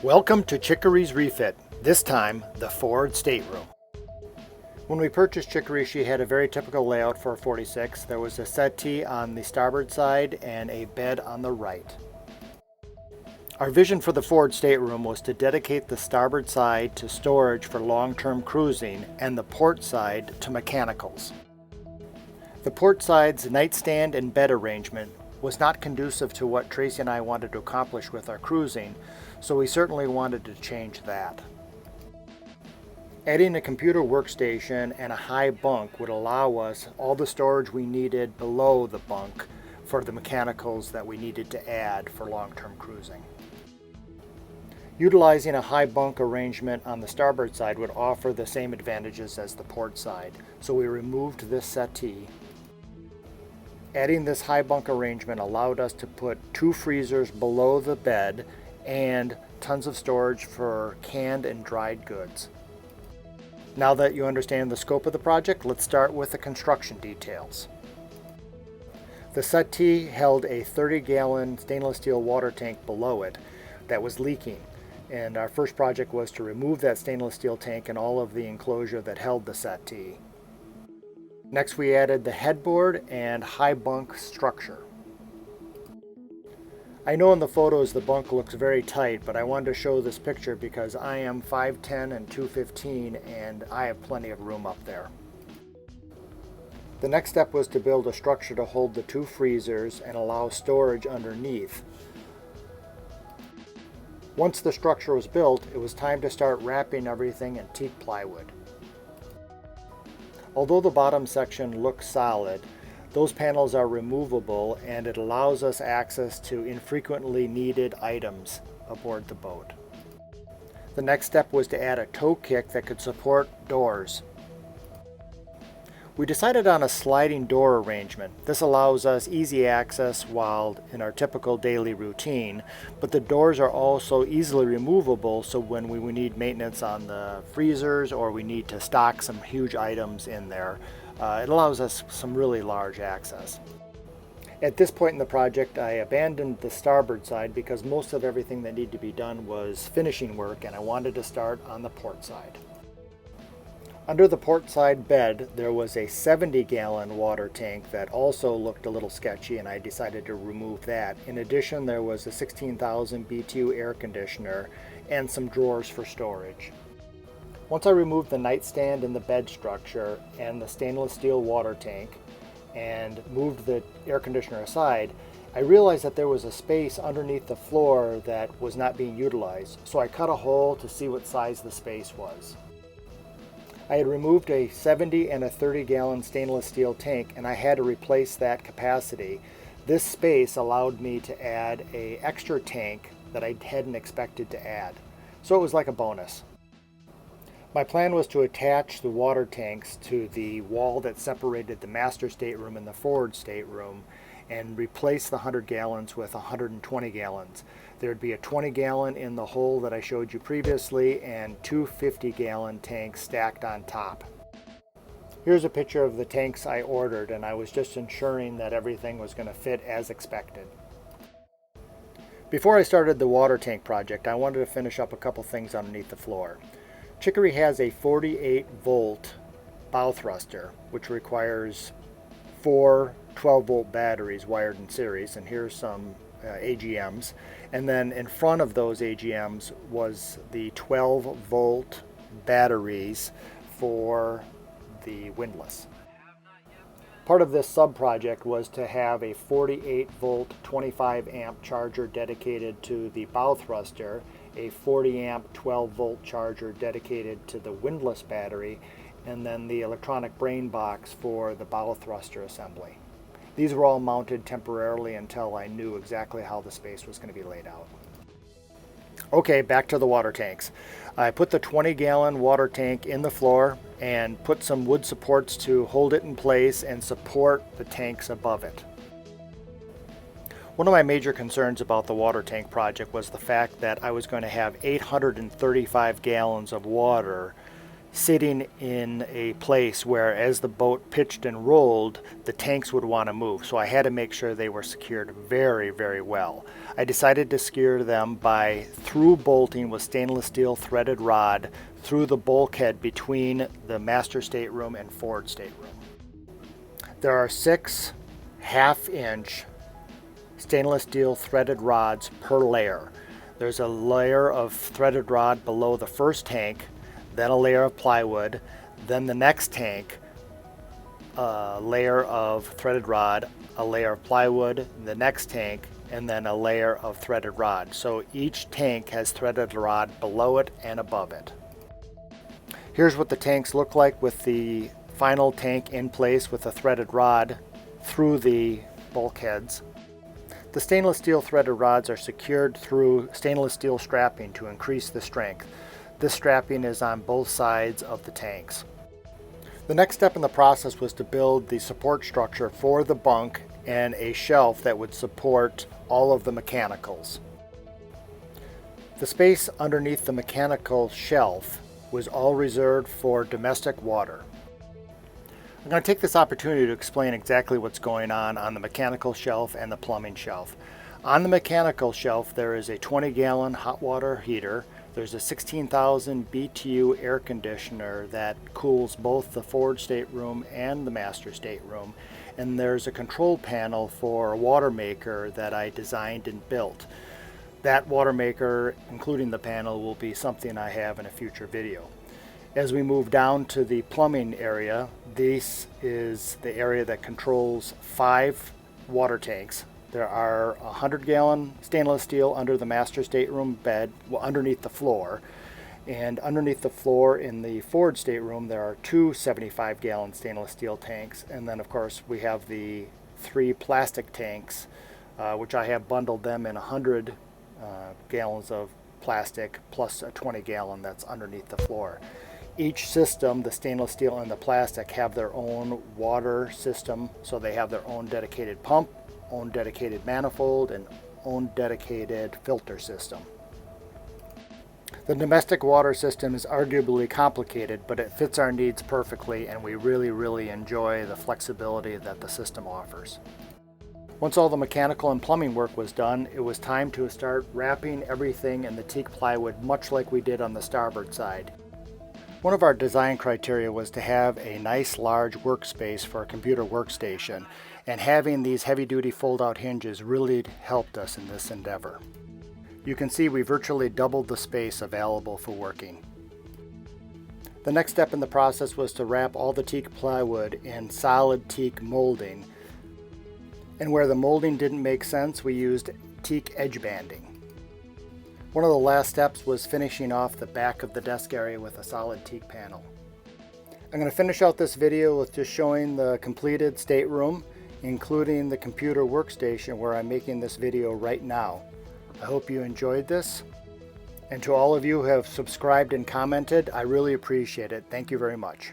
Welcome to Chicory's Refit, this time the Ford Stateroom. When we purchased Chicory, she had a very typical layout for a 46. There was a settee on the starboard side and a bed on the right. Our vision for the Ford Stateroom was to dedicate the starboard side to storage for long-term cruising and the port side to mechanicals. The port side's nightstand and bed arrangement was not conducive to what Tracy and I wanted to accomplish with our cruising, so we certainly wanted to change that. Adding a computer workstation and a high bunk would allow us all the storage we needed below the bunk for the mechanicals that we needed to add for long-term cruising. Utilizing a high bunk arrangement on the starboard side would offer the same advantages as the port side, so we removed this settee. Adding this high bunk arrangement allowed us to put 2 freezers below the bed and tons of storage for canned and dried goods. Now that you understand the scope of the project, let's start with the construction details. The settee held a 30-gallon stainless steel water tank below it that was leaking, and our first project was to remove that stainless steel tank and all of the enclosure that held the settee. Next, we added the headboard and high bunk structure. I know in the photos the bunk looks very tight, but I wanted to show this picture because I am 5'10" and 215 and I have plenty of room up there. The next step was to build a structure to hold the 2 freezers and allow storage underneath. Once the structure was built, it was time to start wrapping everything in teak plywood. Although the bottom section looks solid, those panels are removable and it allows us access to infrequently needed items aboard the boat. The next step was to add a tow kick that could support doors. We decided on a sliding door arrangement. This allows us easy access while in our typical daily routine, but the doors are also easily removable, so when we need maintenance on the freezers or we need to stock some huge items in there, it allows us some really large access. At this point in the project, I abandoned the starboard side because most of everything that needed to be done was finishing work and I wanted to start on the port side. Under the port side bed, there was a 70-gallon water tank that also looked a little sketchy and I decided to remove that. In addition, there was a 16,000 BTU air conditioner and some drawers for storage. Once I removed the nightstand and the bed structure and the stainless steel water tank and moved the air conditioner aside, I realized that there was a space underneath the floor that was not being utilized, so I cut a hole to see what size the space was. I had removed a 70 and a 30-gallon stainless steel tank and I had to replace that capacity. This space allowed me to add an extra tank that I hadn't expected to add, so it was like a bonus. My plan was to attach the water tanks to the wall that separated the master stateroom and the forward stateroom and replace the 100 gallons with 120 gallons. There'd be a 20-gallon in the hole that I showed you previously and 2 50-gallon tanks stacked on top. Here's a picture of the tanks I ordered, and I was just ensuring that everything was going to fit as expected. Before I started the water tank project, I wanted to finish up a couple things underneath the floor. Chicory has a 48-volt bow thruster, which requires 4 12-volt batteries wired in series, and here's some AGMs. And then in front of those AGMs was the 12-volt batteries for the windlass. Part of this sub-project was to have a 48-volt 25-amp charger dedicated to the bow thruster, a 40-amp 12-volt charger dedicated to the windlass battery, and then the electronic brain box for the bow thruster assembly. These were all mounted temporarily until I knew exactly how the space was going to be laid out. Okay, back to the water tanks. I put the 20-gallon water tank in the floor and put some wood supports to hold it in place and support the tanks above it. One of my major concerns about the water tank project was the fact that I was going to have 835 gallons of water sitting in a place where as the boat pitched and rolled, the tanks would want to move. So I had to make sure they were secured very, very well. I decided to secure them by through bolting with stainless steel threaded rod through the bulkhead between the master stateroom and forward stateroom. There are 6 half-inch stainless steel threaded rods per layer. There's a layer of threaded rod below the first tank, then a layer of plywood, then the next tank, a layer of threaded rod, a layer of plywood, the next tank, and then a layer of threaded rod. So each tank has threaded rod below it and above it. Here's what the tanks look like with the final tank in place with a threaded rod through the bulkheads. The stainless steel threaded rods are secured through stainless steel strapping to increase the strength. This strapping is on both sides of the tanks. The next step in the process was to build the support structure for the bunk and a shelf that would support all of the mechanicals. The space underneath the mechanical shelf was all reserved for domestic water. I'm going to take this opportunity to explain exactly what's going on the mechanical shelf and the plumbing shelf. On the mechanical shelf there is a 20-gallon hot water heater. There's a 16,000 BTU air conditioner that cools both the forward stateroom and the master stateroom. And there's a control panel for a water maker that I designed and built. That water maker, including the panel, will be something I have in a future video. As we move down to the plumbing area, this is the area that controls 5 water tanks. There are a 100-gallon stainless steel under the master stateroom bed, well, underneath the floor. And underneath the floor in the forward stateroom, there are 2 75-gallon stainless steel tanks. And then, of course, we have the 3 plastic tanks, which I have bundled them in 100 gallons of plastic plus a 20-gallon that's underneath the floor. Each system, the stainless steel and the plastic, have their own water system, so they have their own dedicated pump, own dedicated manifold, and own dedicated filter system. The domestic water system is arguably complicated, but it fits our needs perfectly, and we really enjoy the flexibility that the system offers. Once all the mechanical and plumbing work was done, it was time to start wrapping everything in the teak plywood, much like we did on the starboard side. One of our design criteria was to have a nice large workspace for a computer workstation, and having these heavy-duty fold-out hinges really helped us in this endeavor. You can see we virtually doubled the space available for working. The next step in the process was to wrap all the teak plywood in solid teak molding, and where the molding didn't make sense, we used teak edge banding. One of the last steps was finishing off the back of the desk area with a solid teak panel. I'm going to finish out this video with just showing the completed stateroom, including the computer workstation where I'm making this video right now. I hope you enjoyed this. And to all of you who have subscribed and commented, I really appreciate it. Thank you very much.